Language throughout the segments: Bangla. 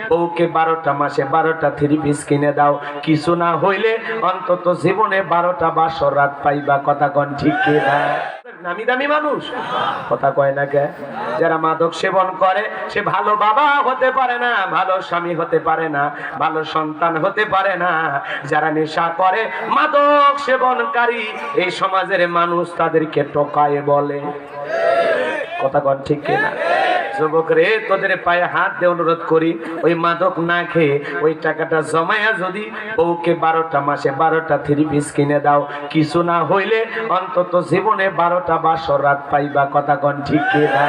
বউকে 12টা মাসে 12টা 3 পিস কিনে দাও, কিছু না হইলে অন্তত জীবনে 12টা বাসর রাত পাইবা। কথা কোন ঠিক কিনা? নামি দামি মানুষ কথা কয় না কে? যারা মাদক সেবন করে সে ভালো বাবা হতে পারে না, ভালো স্বামী হতে পারে না, ভালো সন্তান হতে পারে না। যারা নেশা করে মাদক সেবনকারী এই সমাজের মানুষ তাদেরকে টোকায় বলে। কথা কোন ঠিক কিনা? যুবক রে, তোদের পায়ে হাত দিয়ে অনুরোধ করি, ওই মাদক না খেয়ে ওই টাকাটা জমায়া যদি বউকে 12টা মাসে 12টা 3 পিস কিনে দাও, কিছু না হইলে অন্তত জীবনে 12টা বাসর রাত পাইবা। কথা কোন ঠিক কিনা?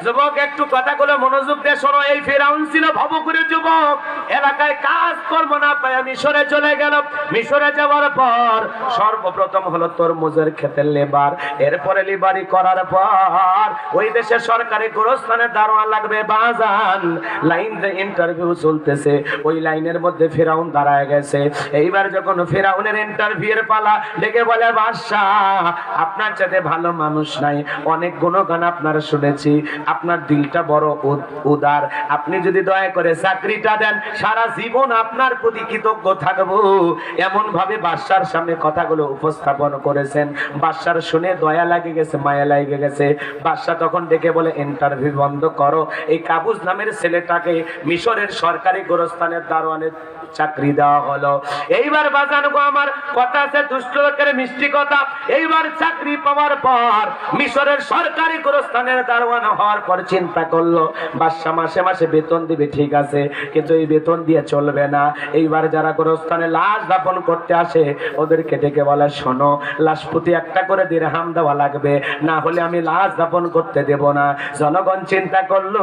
যুবক একটু কথাগুলো মনোযোগ দিয়ে শোনো। এই ফিরাউন ছিল ভবঘুরে যুবক, এলাকায় কাজ কর্ম না পায় মিশরে চলে গেল। মিশরে যাওয়ার পর সর্বপ্রথম হলো তরমুজের ক্ষেতের লেবার, এরপরে লিবারি করার পর ওই দেশের সরকারি গোরস্থানে দারোয়ান লাগবে বাজান। লাইনে ইন্টারভিউ চলতেছে, ওই লাইনের মধ্যে ফিরাউন দাঁড়ায় গেছে। এইবার যখন ফিরাউনের ইন্টারভিউয়ের পালা, ডেকে বলে বাদশাহ আপনার চাইতে ভালো মানুষ নাই, অনেক গুণগান আপনার শুনেছি, আপনার দিলটা বড় উদার, আপনি যদি দয়া করে চাকরিটা দেন সারা জীবন আপনার প্রতি কৃতজ্ঞ থাকবো। এমন ভাবে বাদশার সামনে কথাগুলো উপস্থাপন করেছেন। বাদশার শুনে দয়া লাগে গেছে, মায়া লাগে গেছে। বাদশা তখন ডেকে বলে ইন্টারভিউ বন্ধ করো, এই কাবুজ নামের ছেলেটাকে মিশরের সরকারি গোরস্থানের দারোয়ানের চাকরি দেওয়া হলো। এইবার বাজানো আমার কথা আছে দুষ্ট লোকের মিষ্টি কথা। এইবার চাকরি পাওয়ার পর মিশরের সরকারি গোরস্থানের দারোয়ান হওয়ার পর চিন্তা করলো বাদশা মাসে মাসে বেতন দিবে, ঠিক আছে, কিন্তু এই বেতন দিয়ে চলবে না। এইবার যারা গোরস্থানে লাশ দাফন করতে আসে ওদেরকে ডেকে বলে শোনো, লাশ প্রতি একটা করে দিরহাম দেওয়া লাগবে, না হলে আমি লাশ দাফন করতে দেব না। জনগণ চিন্তা করলো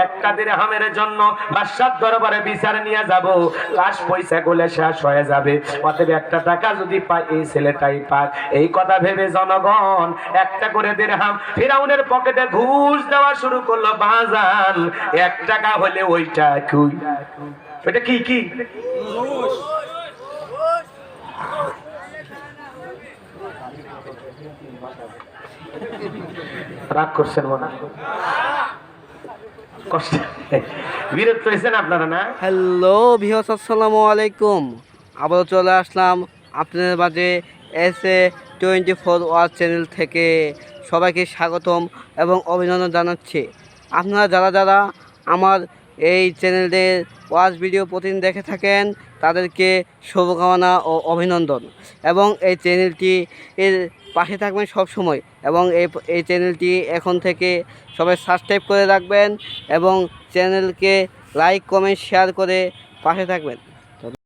একটা দিরহামের জন্য বাদশার দরবারে বিচার নিয়ে যাব, লাশ পয়সা গুলো শেষ হয়ে যাবে, অতএব একটা টাকা যদি পাই এই ছেলেটাই পাক। এই কথা ভেবে জনগণ একটা করে দিরহাম ফিরাউনের পকেটে ঘুষ দেওয়া শুরু করলো। বাজান 1 টাকা হলে ওইটা কই, এটা কি কি রাগ করছেন মনে কষ্ট বিরক্ত হয়েছেন আপনারা না? হ্যালো ভিউয়ার্স, আসসালামু আলাইকুম। আবারও চলে আসলাম আপনাদের মাঝে SA24 ওয়াচ চ্যানেল থেকে। সবাইকে স্বাগতম এবং অভিনন্দন জানাচ্ছি। আপনারা যারা যারা আমার এই চ্যানেলের ওয়াচ ভিডিও প্রতিদিন দেখে থাকেন তাদেরকে শুভকামনা ও অভিনন্দন, এবং এই চ্যানেলটি এর পাশে থাকবেন সব সময়, এবং এই চ্যানেলটি এখন থেকে সবাই সাবস্ক্রাইব করে রাখবেন এবং চ্যানেলকে লাইক কমেন্ট শেয়ার করে পাশে থাকবেন।